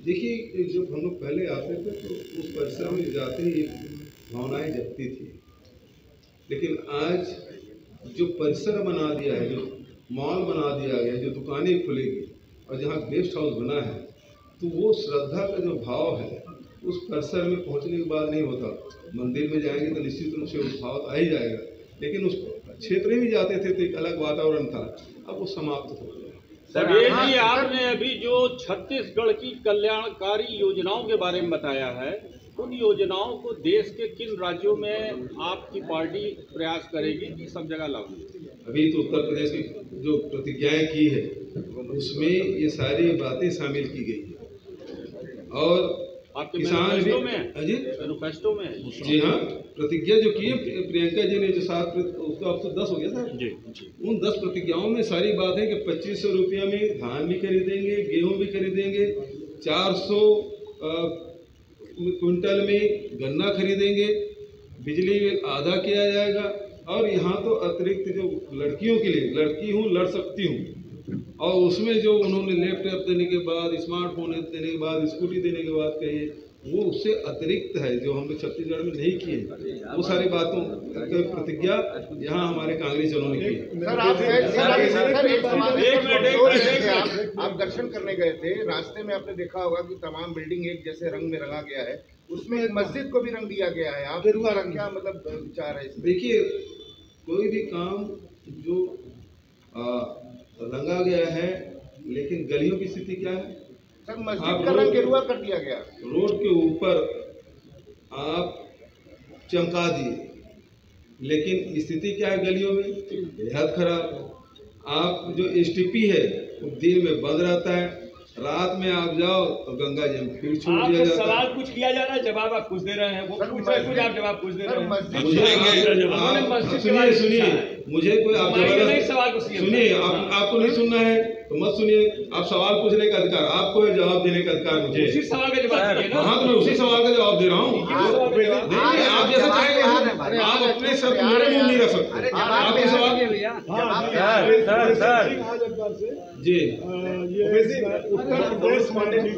देखिए, जब हम लोग पहले आते थे तो उस परिसर में जाते ही भावनाएं जगती थी, लेकिन आज जो परिसर बना दिया है, जो मॉल बना दिया गया, जो दुकानें खुलेगी और जहाँ गेस्ट हाउस बना है, तो वो श्रद्धा का जो भाव है उस परिसर में पहुँचने के बाद नहीं होता। मंदिर में जाएंगे तो निश्चित रूप से उस भाव आ ही जाएगा, लेकिन उस क्षेत्र में जाते थे तो एक अलग वातावरण था, अब वो समाप्त हो गया। सुरेश जी, आपने अभी जो छत्तीसगढ़ की कल्याणकारी योजनाओं के बारे में बताया है, उन योजनाओं को देश के किन राज्यों में आपकी पार्टी प्रयास करेगी कि सब जगह लागू? अभी तो उत्तर प्रदेश की जो प्रतिज्ञाएं की है उसमें ये सारी बातें शामिल की गई है और आपके किसान भी मैनिफेस्टो में जी हाँ, प्रतिज्ञा जो की है प्रियंका जी ने जो 7 उसका अब तो 10 हो गया था जी। उन 10 प्रतिज्ञाओं में सारी बात है कि 2500 रुपया में धान भी खरीदेंगे, गेहूं भी खरीदेंगे, 400 क्विंटल में गन्ना खरीदेंगे, बिजली बिल आधा किया जाएगा और यहाँ तो अतिरिक्त जो लड़कियों के लिए, लड़की हूँ लड़ सकती हूँ, और उसमें जो उन्होंने लैपटॉप देने के बाद, स्मार्टफोन देने के बाद, स्कूटी देने के बाद कही वो उससे अतिरिक्त है जो हम लोग छत्तीसगढ़ में नहीं किए। वो सारी बातों की प्रतिज्ञा यहाँ हमारे कांग्रेस जनों ने की। आप दर्शन करने गए थे, रास्ते में आपने देखा होगा कि तमाम बिल्डिंग एक जैसे रंग में रंगा गया है, उसमें एक मस्जिद को भी रंग दिया गया है। आप क्या मतलब विचार है? देखिए, कोई भी काम जो रंगा गया है, लेकिन गलियों की स्थिति क्या है? सर, मस्जिद का रंग गेरुआ कर दिया गया, रोड के ऊपर आप चमका दिए, लेकिन स्थिति क्या है गलियों में? बेहद खराब। आप जो एसटीपी है वो दिन में बंद रहता है, रात में आप जाओ तो गंगा जी में फिर छोड़ दिया जाता है। सवाल कुछ किया जा रहा है, जवाब आप कुछ दे रहे हैं, वो पूछ रहे कुछ, आप जवाब कुछ दे रहे हैं। सुनिए, मुझे कोई आप जवाब सुनिए, आपको नहीं सुनना है तो मत सुनिए। आप सवाल पूछने का अधिकार, आपको जवाब देने का अधिकार मुझे। उसी सवाल का जवाब दिए ना? हाँ, तो मैं उसी सवाल का जवाब दे रहा हूँ। आप जैसा चाहेंगे, आप अपने शब्द मेरे मुंह नहीं रख सकते। आपके सवाल जी उत्तर प्रदेश माननीय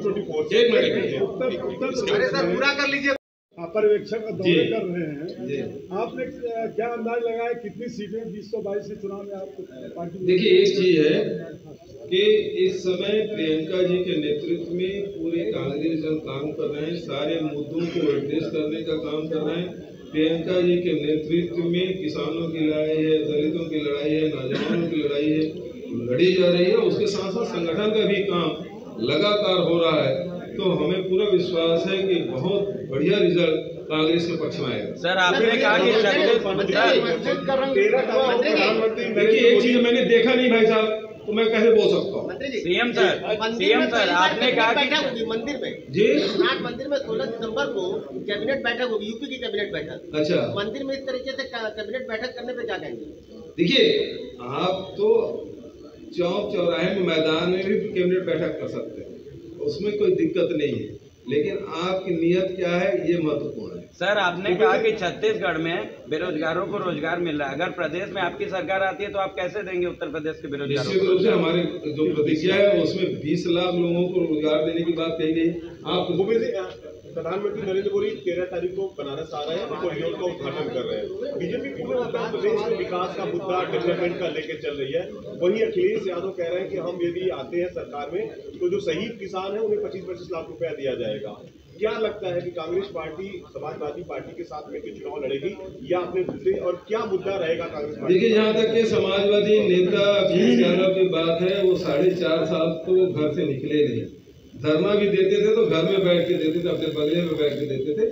पूरा कर लीजिए। पर्यवेक्षक दौरे कर रहे हैं, आपने क्या अंदाज लगाया कितनी सीटें 2022 के चुनाव में आपको पार्टी? देखिए, एक चीज है कि इस समय प्रियंका जी के नेतृत्व में पूरे कांग्रेस जन काम कर रहे हैं, सारे मुद्दों को एड्रेस करने का काम कर रहे हैं। प्रियंका जी के नेतृत्व में किसानों की लड़ाई है, दलितों की लड़ाई है, नौजवानों की लड़ाई है, लड़ी जा रही है। उसके साथ साथ संगठन का भी काम लगातार हो रहा है, तो हमें पूरा विश्वास है कि बहुत बढ़िया रिजल्ट कांग्रेस के पक्ष में आएगा। सर, आपने कहा कि देखिए, एक चीज मैंने देखा नहीं भाई साहब, तो मैं कैसे बोल सकता हूँ? सीएम सर आपने कहा कि मंदिर में जी मंदिर में 16 दिसंबर को कैबिनेट बैठक होगी, यूपी की कैबिनेट बैठक। अच्छा, मंदिर में इस तरीके से कैबिनेट बैठक करने पे क्या कहेंगे? देखिए, आप तो चौक चौराहे में, मैदान में भी कैबिनेट बैठक कर सकते हैं, उसमें कोई दिक्कत नहीं है, लेकिन आपकी नियत क्या है ये महत्वपूर्ण है। सर, आपने कहा कि छत्तीसगढ़ में बेरोजगारों को रोजगार मिल रहा है, अगर प्रदेश में आपकी सरकार आती है तो आप कैसे देंगे उत्तर प्रदेश के बेरोजगारों को? निश्चित रूप से हमारे जो प्रतिज्ञा है उसमें 20 लाख लोगों को रोजगार देने की बात कही गई। आप प्रधानमंत्री नरेंद्र मोदी 13 तारीख को बनारस आ रहे हैं, कॉरिडोर का उद्घाटन कर रहे हैं। बीजेपी पूरे उत्तर प्रदेश में विकास का मुद्दा, डेवलपमेंट का लेकर चल रही है। वहीं अखिलेश यादव कह रहे हैं कि हम यदि आते हैं सरकार में तो जो शहीद किसान है उन्हें 25-25 लाख रुपया दिया जाएगा। क्या लगता है कि कांग्रेस पार्टी समाजवादी पार्टी के साथ मिलकर चुनाव लड़ेगी या अपने मुद्दे, और क्या मुद्दा रहेगा कांग्रेस पार्टी? देखिए, जहाँ तक के समाजवादी नेता अखिलेश यादव की बात है, वो 4.5 साल तो घर से निकले नहीं। धरना भी देते थे तो घर में बैठ के देते थे, अपने बगले में बैठ के देते थे।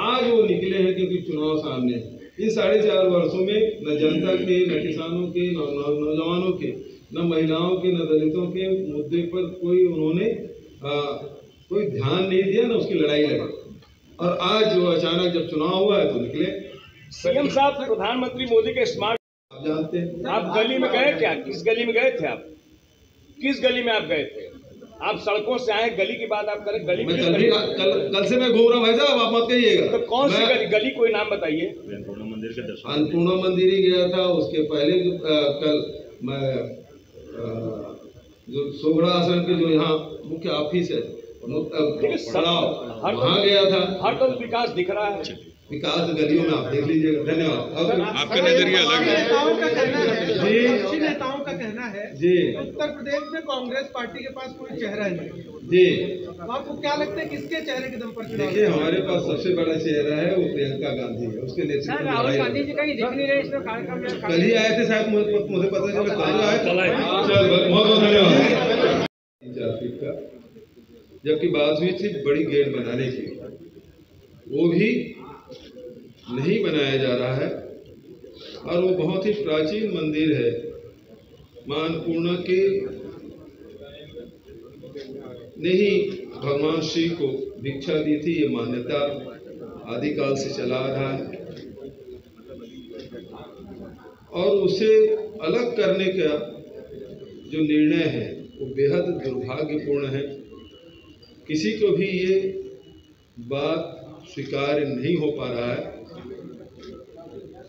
आज वो निकले हैं क्योंकि चुनाव सामने है। इन 4.5 वर्षों में न जनता के, न किसानों के, न नौजवानों के, न महिलाओं के, न दलितों के मुद्दे पर कोई उन्होंने कोई ध्यान नहीं दिया, न उसकी लड़ाई लड़ी, और आज जो अचानक जब चुनाव हुआ है तो निकले। सीएम साहब, प्रधानमंत्री मोदी के स्मार्ट, आप जानते हैं, आप गली में गए क्या? किस गली में गए थे आप? किस गली में आप गए थे? आप सड़कों से आए, गली की बात आप करें। गली कल से मैं घूम रहा हूँ भाई साहब, आप मत कहिएगा। तो कौन सी गली कोई नाम बताइए। अन्नपूर्णा मंदिर ही गया था, उसके पहले कल मैं जो सोगड़ा आश्रम के जो यहाँ मुख्य ऑफिस है वहाँ गया था। हर तरफ विकास दिख रहा है। विकास गलियों में आप देख लीजिएगा। धन्यवाद। आपका नजरिया अलग है। नेताओं का कहना है, जी। विपक्षी नेताओं का कहना है जी। उत्तर प्रदेश में कांग्रेस पार्टी के पास कोई चेहरा नहीं। जी, तो आपको क्या लगता है किसके चेहरे के दम पर चुनाव? देखिए हमारे पास सबसे बड़ा चेहरा है वो प्रियंका गांधी है। उसके नेतृत्व में राहुल गांधी जी कहीं दिख नहीं रहे इसमें कार्यक्रम में। कल ही आए थे शायद, मुझे पता चला कल आए। चल बहुत बहुत धन्यवाद। 3-4 फीट का, जबकि बात हुई थी बड़ी गेट बनाने की, वो भी नहीं बनाया जा रहा है। और वो बहुत ही प्राचीन मंदिर है। मां अन्नपूर्णा के ने ही भगवान श्री को भिक्षा दी थी। ये मान्यता आदिकाल से चला आ रहा है और उसे अलग करने का जो निर्णय है वो बेहद दुर्भाग्यपूर्ण है। किसी को भी ये बात स्वीकार्य नहीं हो पा रहा है।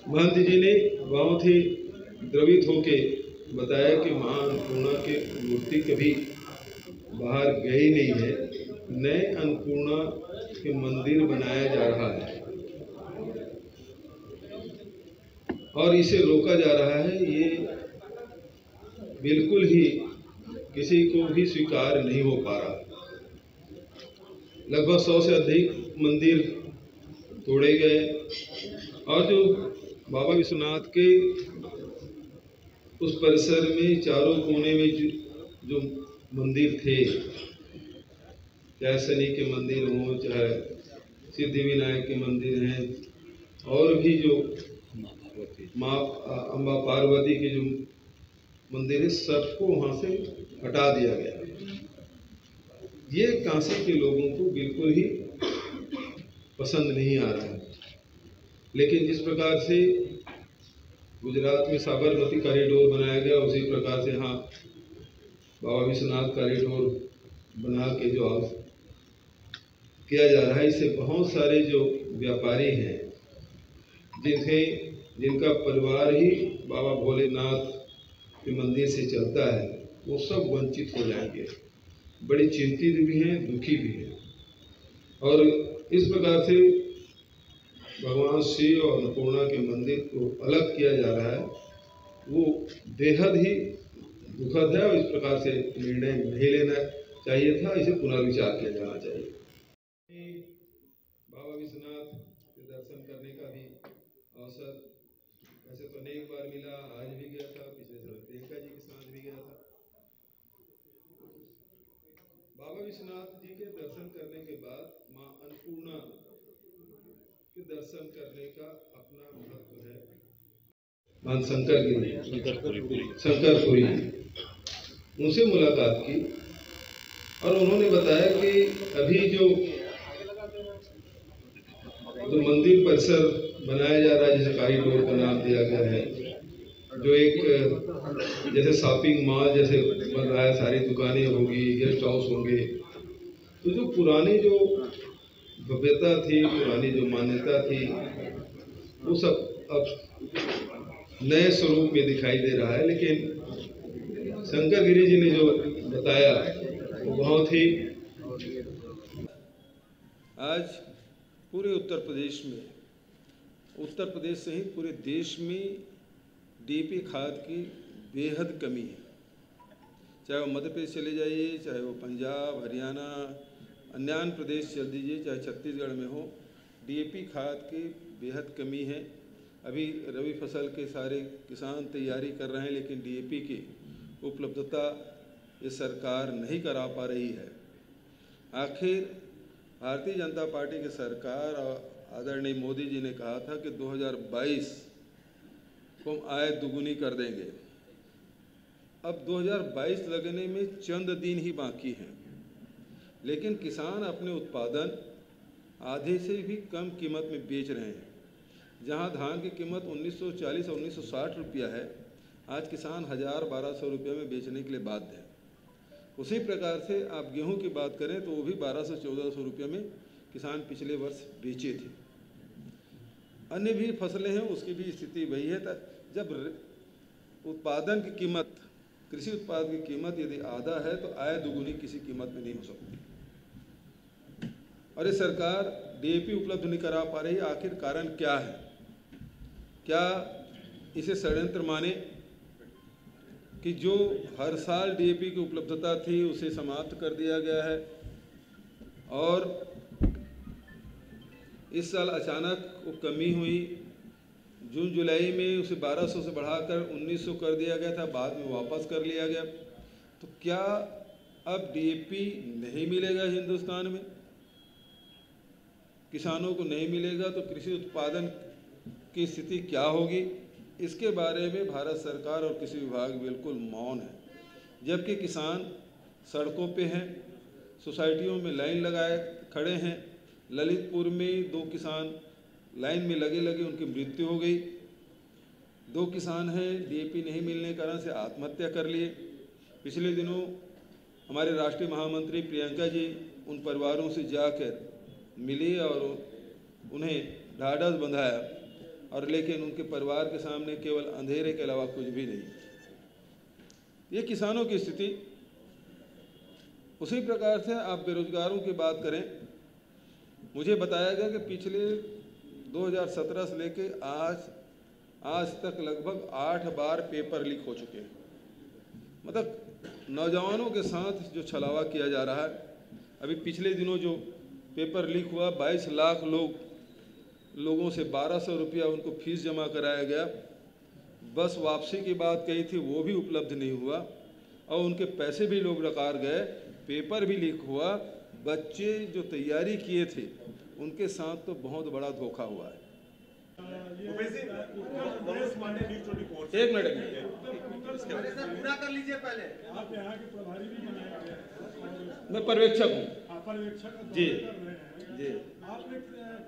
महंत जी ने बहुत ही द्रवित होके बताया कि मां अन्नपूर्णा की मूर्ति कभी बाहर गई नहीं है, नए अन्नपूर्णा के मंदिर बनाया जा रहा है और इसे रोका जा रहा है। ये बिल्कुल ही किसी को भी स्वीकार नहीं हो पा रहा। लगभग 100 से अधिक मंदिर तोड़े गए और जो बाबा विश्वनाथ के उस परिसर में चारों कोने में जो मंदिर थे, चाहे शनि के मंदिर हों, चाहे सिद्धि विनायक के मंदिर हैं और भी जो माँ अम्बा पार्वती के जो मंदिर है, सबको वहाँ से हटा दिया गया। ये काशी के लोगों को बिल्कुल ही पसंद नहीं आ रहा है। लेकिन जिस प्रकार से गुजरात में साबरमती कॉरिडोर बनाया गया, उसी प्रकार से यहाँ बाबा विश्वनाथ कॉरिडोर बना के जो किया जा रहा है, इससे बहुत सारे जो व्यापारी हैं जिनका परिवार ही बाबा भोलेनाथ के मंदिर से चलता है, वो सब वंचित हो जाएंगे। बड़ी चिंतित भी हैं, दुखी भी हैं और इस प्रकार से भगवान शिव और अन्नपूर्णा के मंदिर को अलग किया जा रहा है, वो बेहद ही दुखद है और इस प्रकार से निर्णय नहीं लेना चाहिए था। इसे पुनर्विचार किया जाना चाहिए। बाबा विश्वनाथ के दर्शन करने का भी अवसर वैसे तो अनेक बार मिला, आज भी गया था, पिछले साल प्रियंका जी के साथ भी गया था। बाबा विश्वनाथ जी के दर्शन करने के बाद मां अन्नपूर्णा के दर्शन करने का अपना महत्व है। मान शंकरपुरी उनसे मुलाकात की और उन्होंने बताया कि अभी जो मंदिर परिसर बनाया जा रहा है, जिसे कॉरिडोर का नाम दिया गया है, जो एक जैसे शॉपिंग मॉल जैसे बन रहा है, सारी दुकानें होगी, गेस्ट हाउस होंगे, तो जो पुरानी जो भव्यता थी, पुरानी जो मान्यता थी, वो सब अब नए स्वरूप में दिखाई दे रहा है। लेकिन शंकर गिरी जी ने जो बताया वो बहुत ही आज पूरे उत्तर प्रदेश सहित पूरे देश में डीएपी खाद की बेहद कमी है। चाहे वो मध्य प्रदेश चले जाइए, चाहे वो पंजाब, हरियाणा, अन्य प्रदेश चल दीजिए, चाहे छत्तीसगढ़ में हो, डीएपी खाद की बेहद कमी है। अभी रबी फसल के सारे किसान तैयारी कर रहे हैं, लेकिन डीएपी की उपलब्धता ये सरकार नहीं करा पा रही है। आखिर भारतीय जनता पार्टी की सरकार और आदरणीय मोदी जी ने कहा था कि 2022 को हम आय दुगुनी कर देंगे। अब 2022 लगने में चंद दिन ही बाकी हैं, लेकिन किसान अपने उत्पादन आधे से भी कम कीमत में बेच रहे हैं। जहां धान की कीमत 1940 और 1960 रुपया है, आज किसान 1000-1200 रुपये में बेचने के लिए बाध्य है। उसी प्रकार से आप गेहूं की बात करें तो वो भी 1200-1400 रुपये में किसान पिछले वर्ष बेचे थे। अन्य भी फसलें हैं, उसकी भी स्थिति वही है। जब उत्पादन की कीमत, कृषि उत्पाद की कीमत यदि आधा है तो आय दुगुनी किसी कीमत में नहीं हो सकती। और ये सरकार डीएपी उपलब्ध नहीं करा पा रही, आखिर कारण क्या है? क्या इसे षड्यंत्र माने कि जो हर साल डीएपी की उपलब्धता थी उसे समाप्त कर दिया गया है और इस साल अचानक वो कमी हुई, जून जुलाई में उसे 1200 से बढ़ाकर 1900 कर दिया गया था, बाद में वापस कर लिया गया। तो क्या अब डीएपी नहीं मिलेगा हिंदुस्तान में? किसानों को नहीं मिलेगा तो कृषि उत्पादन की स्थिति क्या होगी? इसके बारे में भारत सरकार और कृषि विभाग बिल्कुल मौन है, जबकि किसान सड़कों पे हैं, सोसाइटियों में लाइन लगाए खड़े हैं। ललितपुर में 2 किसान लाइन में लगे उनकी मृत्यु हो गई। 2 किसान हैं, डीएपी नहीं मिलने के कारण से आत्महत्या कर लिए। पिछले दिनों हमारे राष्ट्रीय महामंत्री प्रियंका जी उन परिवारों से जाकर मिली और उन्हें ढाढ़स बंधाया, और लेकिन उनके परिवार के सामने केवल अंधेरे के अलावा कुछ भी नहीं। ये किसानों की स्थिति। उसी प्रकार से आप बेरोजगारों की बात करें, मुझे बताया गया कि पिछले 2017 से लेके आज तक लगभग 8 बार पेपर लीक हो चुके हैं। मतलब नौजवानों के साथ जो छलावा किया जा रहा है। अभी पिछले दिनों जो पेपर लीक हुआ, 22 लाख लोगों से 1200 रुपया उनको फीस जमा कराया गया। बस वापसी की बात कही थी, वो भी उपलब्ध नहीं हुआ और उनके पैसे भी लोग डकार गए, पेपर भी लीक हुआ। बच्चे जो तैयारी किए थे उनके साथ तो बहुत बड़ा धोखा हुआ है। एक मिनट पूरा कर लीजिए पहले। आप यहाँ के प्रभारी भी बनाया गया, मैं पर्यवेक्षक हूँ। पर्यवेक्षक जी जी। आपने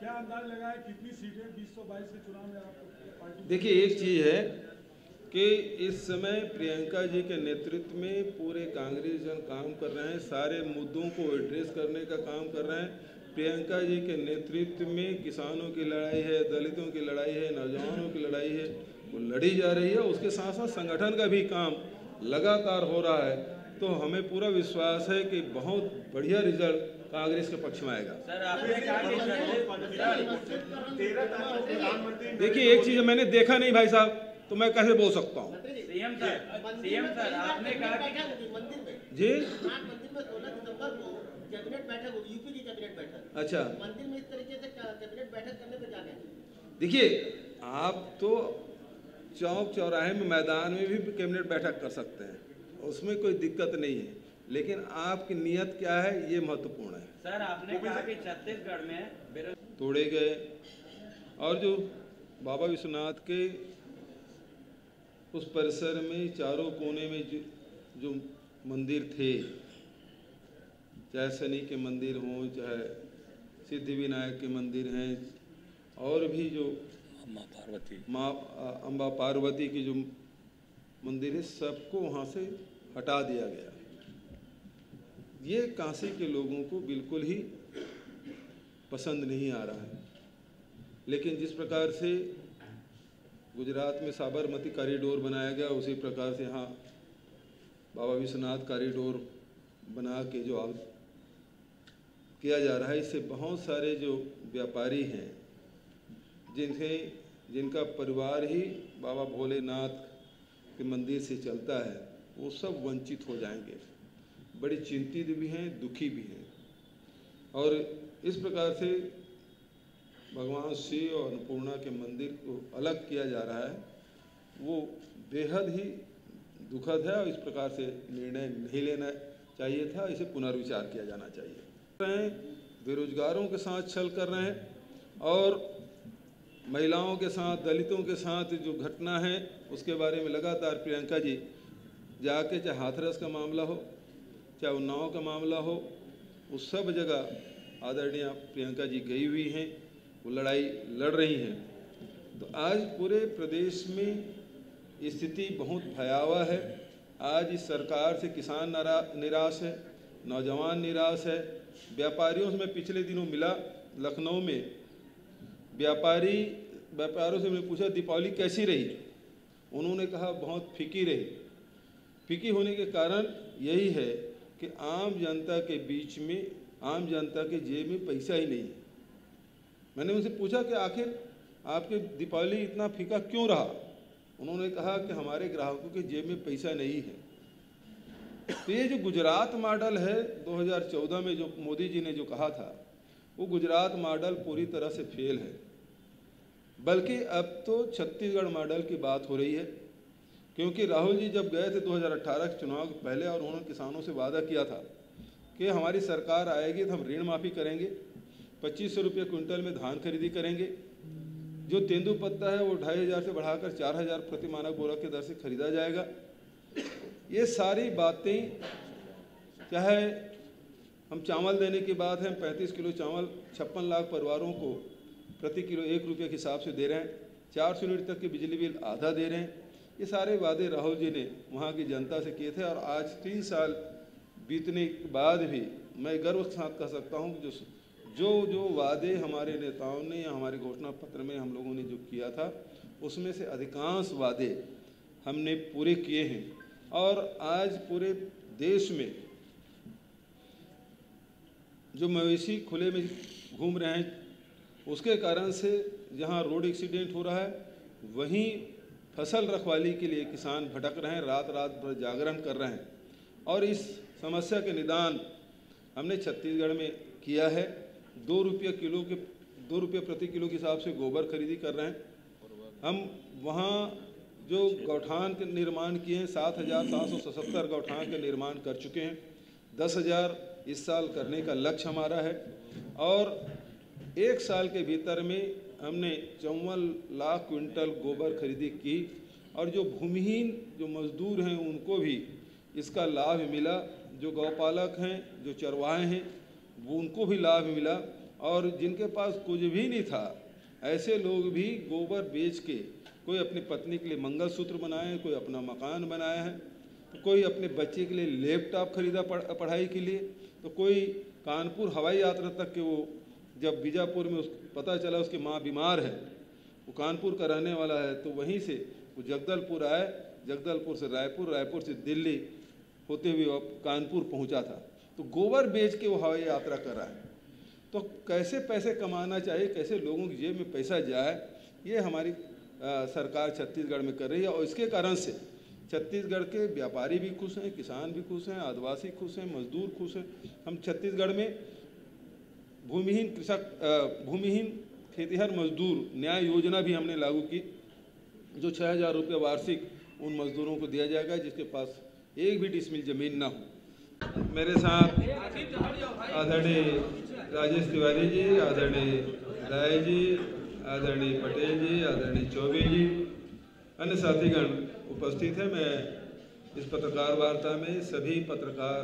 क्या अंदाज लगाया कितनी सीटें 2022 के चुनाव में आपको पार्टी? देखिए, एक चीज़ है कि इस समय प्रियंका जी के नेतृत्व में पूरे कांग्रेस जन काम कर रहे हैं, सारे मुद्दों को एड्रेस करने का काम कर रहे हैं। प्रियंका जी के नेतृत्व में किसानों की लड़ाई है, दलितों की लड़ाई है, नौजवानों की लड़ाई है, वो लड़ी जा रही है। उसके साथ साथ संगठन का भी काम लगातार हो रहा है। तो हमें पूरा विश्वास है कि बहुत बढ़िया रिजल्ट कांग्रेस के पक्ष में आएगा। सर आपने कहा कि देखिए, एक चीज़ मैंने देखा नहीं भाई साहब, तो मैं कैसे बोल सकता हूँ? सीएम सर आपने कहा कि मंदिर में जी मंदिर में 16 दिसंबर को कैबिनेट बैठक होगी, यूपी की कैबिनेट बैठक। अच्छा, मंदिर में इस तरीके से कैबिनेट बैठक करने पे जाने। देखिए, आप तो चौक चौराहे में मैदान में भी कैबिनेट बैठक कर सकते हैं, उसमें कोई दिक्कत नहीं है, लेकिन आपकी नीयत क्या है ये महत्वपूर्ण है। सर आपने कहा कि छत्तीसगढ़ में तोड़े गए और जो बाबा विश्वनाथ के उस परिसर में चारों कोने में जो मंदिर थे, चाहे शनि के मंदिर हों, चाहे सिद्धि विनायक के मंदिर हैं, और भी जो माँ अम्बा पार्वती की जो मंदिर है, सबको वहाँ से हटा दिया गया। ये काशी के लोगों को बिल्कुल ही पसंद नहीं आ रहा है। लेकिन जिस प्रकार से गुजरात में साबरमती कॉरिडोर बनाया गया, उसी प्रकार से यहाँ बाबा विश्वनाथ कॉरिडोर बना के जो किया जा रहा है, इससे बहुत सारे जो व्यापारी हैं जिनका परिवार ही बाबा भोलेनाथ के मंदिर से चलता है, वो सब वंचित हो जाएंगे। बड़ी चिंतित भी हैं, दुखी भी हैं। और इस प्रकार से भगवान शिव और अन्नपूर्णा के मंदिर को अलग किया जा रहा है, वो बेहद ही दुखद है और इस प्रकार से निर्णय नहीं लेना चाहिए था, इसे पुनर्विचार किया जाना चाहिए। बेरोजगारों के साथ छल कर रहे हैं और महिलाओं के साथ, दलितों के साथ जो घटना है उसके बारे में लगातार प्रियंका जी जाके, चाहे हाथरस का मामला हो, चाहे उन्नाव का मामला हो, उस सब जगह आदरणीय प्रियंका जी गई हुई हैं, वो लड़ाई लड़ रही हैं। तो आज पूरे प्रदेश में स्थिति बहुत भयावह है। आज इस सरकार से किसान निराश है, नौजवान निराश है। व्यापारियों से मैं पिछले दिनों मिला लखनऊ में, व्यापारियों से मैंने पूछा दीपावली कैसी रही, उन्होंने कहा बहुत फीकी रही। फीकी होने के कारण यही है कि आम जनता के बीच में आम जनता के जेब में पैसा ही नहीं है। मैंने उनसे पूछा कि आखिर आपके दीपावली इतना फीका क्यों रहा? उन्होंने कहा कि हमारे ग्राहकों के जेब में पैसा नहीं है। तो ये जो गुजरात मॉडल है 2014 में जो मोदी जी ने जो कहा था, वो गुजरात मॉडल पूरी तरह से फेल है। बल्कि अब तो छत्तीसगढ़ मॉडल की बात हो रही है, क्योंकि राहुल जी जब गए थे 2018 के चुनाव के पहले और उन्होंने किसानों से वादा किया था कि हमारी सरकार आएगी तो हम ऋण माफ़ी करेंगे, 2500 रुपये क्विंटल में धान खरीदी करेंगे, जो तेंदुपत्ता है वो 2500 से बढ़ाकर 4000 प्रति मानक बोरा की दर से खरीदा जाएगा। ये सारी बातें, चाहे हम चावल देने की बात है, 35 किलो चावल 56 लाख परिवारों को प्रति किलो 1 रुपये के हिसाब से दे रहे हैं, 400 यूनिट तक की बिजली बिल आधा दे रहे हैं। ये सारे वादे राहुल जी ने वहाँ की जनता से किए थे और आज 3 साल बीतने के बाद भी मैं गर्व के साथ कह सकता हूँ कि जो वादे हमारे नेताओं ने या हमारे घोषणा पत्र में हम लोगों ने जो किया था, उसमें से अधिकांश वादे हमने पूरे किए हैं। और आज पूरे देश में जो मवेशी खुले में घूम रहे हैं, उसके कारण से जहां रोड एक्सीडेंट हो रहा है, वहीं फसल रखवाली के लिए किसान भटक रहे हैं, रात रात भर जागरण कर रहे हैं। और इस समस्या के निदान हमने छत्तीसगढ़ में किया है। 2 रुपये प्रति किलो के हिसाब से गोबर खरीदी कर रहे हैं। हम वहाँ जो गौठान के निर्माण किए हैं, 7,777 गौठान के निर्माण कर चुके हैं। 10,000 इस साल करने का लक्ष्य हमारा है और 1 साल के भीतर में हमने 54 लाख क्विंटल गोबर खरीदी की। और जो भूमिहीन जो मजदूर हैं उनको भी इसका लाभ मिला, जो गौपालक हैं, जो चरवाहे हैं, वो उनको भी लाभ मिला। और जिनके पास कुछ भी नहीं था, ऐसे लोग भी गोबर बेच के कोई अपनी पत्नी के लिए मंगलसूत्र बनाए, कोई अपना मकान बनाया है, तो कोई अपने बच्चे के लिए लैपटॉप खरीदा पढ़ाई के लिए, तो कोई कानपुर हवाई यात्रा तक के वो जब बीजापुर में पता चला उसकी माँ बीमार है, वो कानपुर का रहने वाला है, तो वहीं से वो जगदलपुर आए, जगदलपुर से रायपुर, रायपुर से दिल्ली होते हुए वो कानपुर पहुंचा था। तो गोबर बेच के वो हवाई यात्रा कर रहा है। तो कैसे पैसे कमाना चाहिए, कैसे लोगों की जेब में पैसा जाए, ये हमारी सरकार छत्तीसगढ़ में कर रही है। और इसके कारण से छत्तीसगढ़ के व्यापारी भी खुश हैं, किसान भी खुश हैं, आदिवासी खुश हैं, मजदूर खुश हैं। हम छत्तीसगढ़ में भूमिहीन खेतिहर मजदूर न्याय योजना भी हमने लागू की, जो 6,000 रुपये वार्षिक उन मजदूरों को दिया जाएगा जिसके पास 1 भी डिसमिल ज़मीन ना हो। मेरे साथ आदरणीय राजेश तिवारी जी, आदरणीय राय जी, आदरणीय पटेल जी, आदरणीय चौबे जी, अन्य साथीगण उपस्थित हैं। मैं इस पत्रकार वार्ता में सभी पत्रकार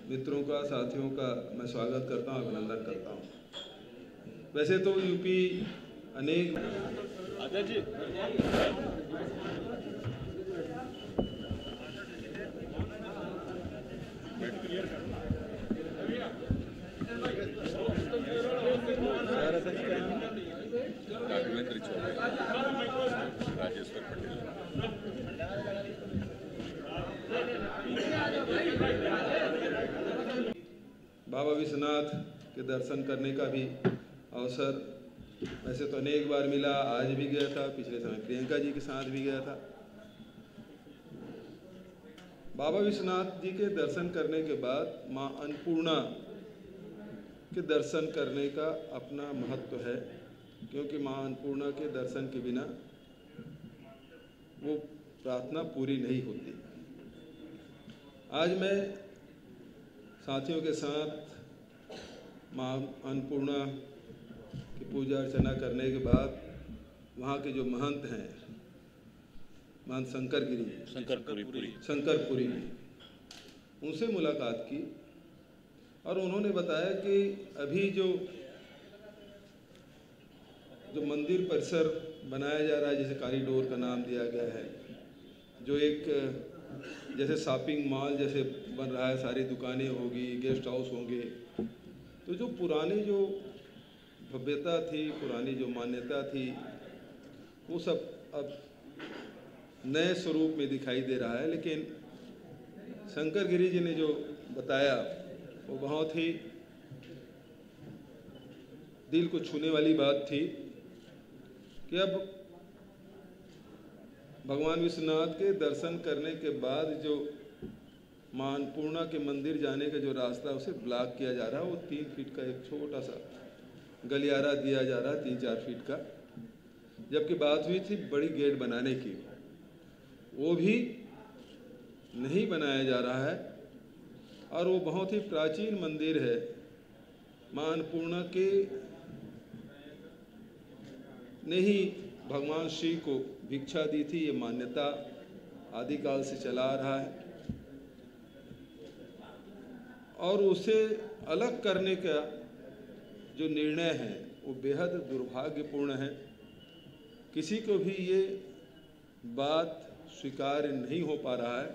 मित्रों का, साथियों का मैं स्वागत करता हूं, अभिनंदन करता हूं। वैसे तो यूपी अनेक राजेश्वर पटेल बाबा विश्वनाथ के दर्शन करने का भी अवसर वैसे तो अनेक बार मिला, आज भी गया था, पिछले समय प्रियंका जी के साथ भी गया था। बाबा विश्वनाथ जी के दर्शन करने के बाद माँ अन्नपूर्णा के दर्शन करने का अपना महत्व है, क्योंकि माँ अन्नपूर्णा के दर्शन के बिना वो प्रार्थना पूरी नहीं होती। आज मैं साथियों के साथ माँ अन्नपूर्णा की पूजा अर्चना करने के बाद वहाँ के जो महंत हैं, महंत शंकरपुरी, उनसे मुलाकात की और उन्होंने बताया कि अभी जो मंदिर परिसर बनाया जा रहा है, जैसे कॉरिडोर का नाम दिया गया है, जो एक जैसे शॉपिंग मॉल जैसे बन रहा है, सारी दुकानें होगी, गेस्ट हाउस होंगे, तो जो पुरानी जो भव्यता थी, पुरानी जो मान्यता थी, वो सब अब नए स्वरूप में दिखाई दे रहा है। लेकिन शंकर गिरी जी ने जो बताया वो बहुत ही दिल को छूने वाली बात थी कि अब भगवान विश्वनाथ के दर्शन करने के बाद जो मां अन्नपूर्णा के मंदिर जाने का जो रास्ता है उसे ब्लॉक किया जा रहा है। वो 3 फीट का एक छोटा सा गलियारा दिया जा रहा है 3-4 फीट का, जबकि बात हुई थी बड़ी गेट बनाने की, वो भी नहीं बनाया जा रहा है। और वो बहुत ही प्राचीन मंदिर है, मां अन्नपूर्णा के ने ही भगवान शिव को भिक्षा दी थी, ये मान्यता आदिकाल से चला आ रहा है। और उसे अलग करने का जो निर्णय है वो बेहद दुर्भाग्यपूर्ण है। किसी को भी ये बात स्वीकार नहीं हो पा रहा है।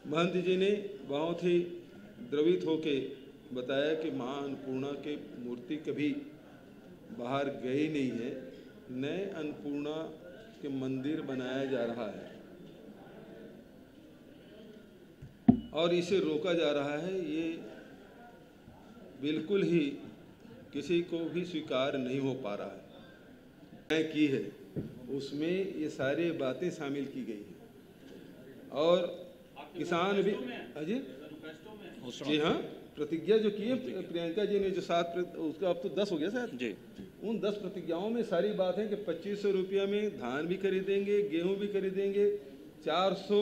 महंत जी ने बहुत ही द्रवित होके बताया कि मां अन्नपूर्णा की मूर्ति कभी बाहर गई नहीं है, नए अन्नपूर्णा के मंदिर बनाया जा रहा है और इसे रोका जा रहा है। ये बिल्कुल ही किसी को भी स्वीकार नहीं हो पा रहा है। की है उसमें ये सारी बातें शामिल की गई हैं और किसान भी जी हाँ, प्रतिज्ञा जो की है प्रियंका जी ने जो 7 उसका अब तो 10 हो गया शायद जी, उन 10 प्रतिज्ञाओं में सारी बात है कि 2500 रुपया में धान भी खरीदेंगे, गेहूं भी खरीदेंगे, 400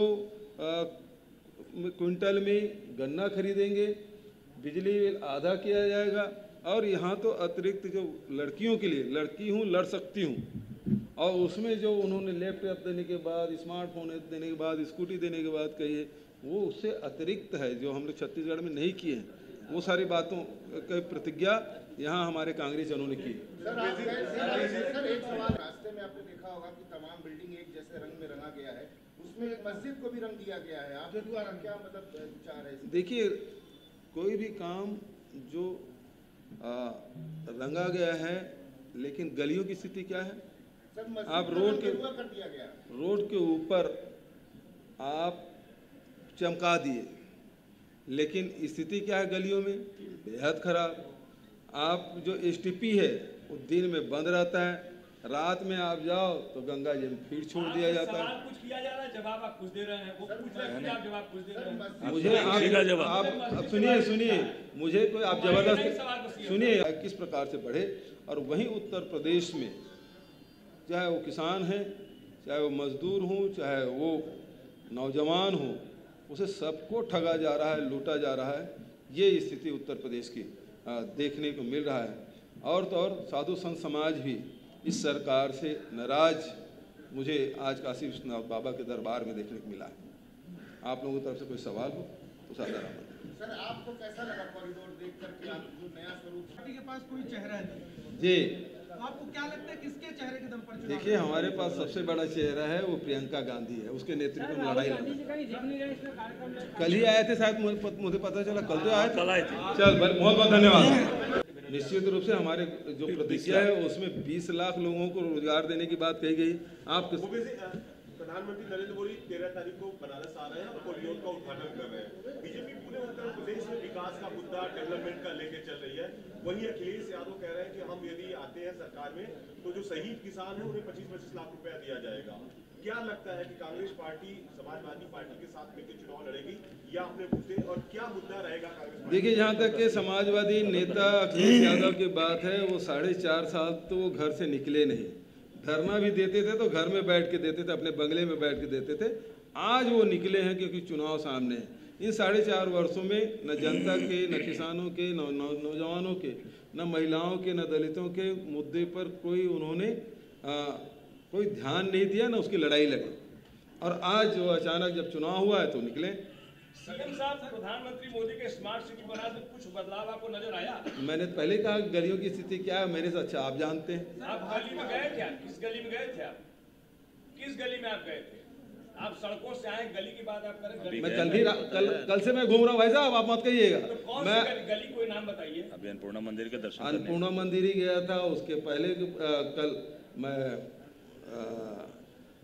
क्विंटल में गन्ना खरीदेंगे, बिजली बिल आधा किया जाएगा। और यहाँ तो अतिरिक्त जो लड़कियों के लिए, लड़की हूँ लड़ सकती हूँ, और उसमें जो उन्होंने लैपटॉप देने के बाद, स्मार्टफोन देने के बाद, स्कूटी देने के बाद कही है, वो उससे अतिरिक्त है जो हम लोग छत्तीसगढ़ में नहीं किए हैं। वो सारी बातों की प्रतिज्ञा यहाँ हमारे कांग्रेसजनों ने की। सर एक सवाल, रास्ते में आपने देखा होगा कि तमाम बिल्डिंग एक जैसे रंग में रंगा गया है, उसमें एक मस्जिद को भी रंग दिया गया है। आप क्या मतलब विचार है? देखिए, कोई भी काम जो रंगा गया है, लेकिन गलियों की स्थिति क्या है? आप रोड के ऊपर आप चमका दिए, लेकिन स्थिति क्या है गलियों में? बेहद खराब। आप जो एसटीपी है वो दिन में बंद रहता है, रात में आप जाओ तो गंगा जी में फिर छोड़ दिया जाता है। कुछ किया जा रहा है, जवाब आप कुछ दे रहे हैं, वो पूछ रहे हैं, आप जवाब कुछ दे रहे हैं। मुझे आप सुनिए, मुझे कोई आप जबरदस्त सुनिए किस प्रकार से बढ़े। और वहीं उत्तर प्रदेश में चाहे वो किसान हैं, चाहे वो मजदूर हों, चाहे वो नौजवान हों, उसे सबको ठगा जा रहा है, लूटा जा रहा है। ये स्थिति उत्तर प्रदेश की देखने को मिल रहा है। और तो और साधु संत समाज भी इस सरकार से नाराज मुझे आज काशी विश्वनाथ बाबा के दरबार में देखने को मिला है। आप लोगों की तरफ से कोई सवाल हो तो सादा सर, आपको कैसा लगा कॉरिडोर देख करके? आप जो नया स्वरूप, पार्टी के पास कोई चेहरा नहीं जी, आपको क्या लगता है किसके चेहरे के दम पर चुनाव? देखिए, हमारे पास सबसे बड़ा चेहरा है वो प्रियंका गांधी है, उसके नेतृत्व में लड़ाई लड़ी। कल ही आए थे शायद, मुझे पता चला कल तो आए थे। चल, बहुत बहुत धन्यवाद। निश्चित रूप से हमारे जो प्रतिज्ञा है उसमें 20 लाख लोगों को रोजगार देने की बात कही गई। आप प्रधानमंत्री नरेंद्र मोदी 13 तारीख को बनारस आ रहे हैं और कॉरिडोर का उद्घाटन कर रहे हैं। बीजेपी पूरे उत्तर प्रदेश में विकास का मुद्दा, डेवलपमेंट का लेके चल रही है। वहीं अखिलेश यादव कह रहे हैं कि हम यदि आते हैं सरकार में तो जो शहीद किसान है उन्हें 25-25 लाख रुपया दिया जाएगा। क्या लगता है कि कांग्रेस पार्टी समाजवादी पार्टी के साथ मिलकर चुनाव लड़ेगी या अपने मुद्दे, और क्या मुद्दा रहेगा कांग्रेस? देखिए, जहाँ तक के समाजवादी नेता अखिलेश यादव की बात है, वो 4.5 साल तो वो घर से निकले नहीं। धरना भी देते थे तो घर में बैठ के देते थे, अपने बंगले में बैठ के देते थे। आज वो निकले हैं क्योंकि चुनाव सामने है। इन 4.5 वर्षों में न जनता के, न किसानों के, न नौजवानों के, न महिलाओं के, न दलितों के मुद्दे पर कोई उन्होंने कोई ध्यान नहीं दिया, न उसकी लड़ाई लड़ी। और आज जो अचानक जब चुनाव हुआ है तो निकले। सीएम साहब, प्रधानमंत्री मोदी के स्मार्ट सिटी बना से कुछ बदलाव आपको नजर आया? मैंने पहले कहा गलियों की स्थिति क्या है, मेरे से अच्छा आप जानते हैं। आप गली में गए थे? किस गली में गए थे आप? किस गली में आप गए थे? आप सड़कों से आए, गली की बात आप करें? मैं कल से मैं घूम रहा हूँ भाई साहब, आप मत कहिएगा। तो कौन मैं गली, कोई नाम बताइए। अभी अन्नपूर्णा मंदिर के दर्शन, अन्नपूर्णा मंदिर ही गया था। उसके पहले कल मैं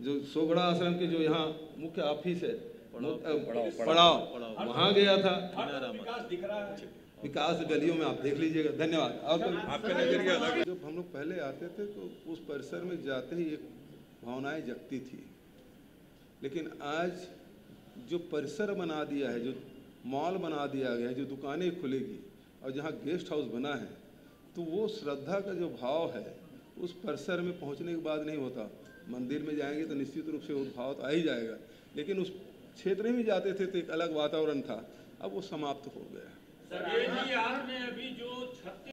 जो सोगड़ा आश्रम के जो यहाँ मुख्य ऑफिस है पड़ाव, वहाँ गया था। विकास दिख रहा है। विकास गलियों में आप देख लीजिएगा। धन्यवाद। और आपका नजरिया अलग। जब हम लोग पहले आते थे तो उस परिसर में जाते ही एक भावनाएं जगती थी, लेकिन आज जो परिसर बना दिया है, जो मॉल बना दिया गया है, जो दुकानें खुलेगी और जहाँ गेस्ट हाउस बना है, तो वो श्रद्धा का जो भाव है उस परिसर में पहुँचने के बाद नहीं होता। मंदिर में जाएंगे तो निश्चित रूप से वो भाव तो आ ही जाएगा, लेकिन उस क्षेत्र में जाते थे तो एक अलग वातावरण था, अब वो समाप्त हो गया। सर, ये जी आपने अभी जो 36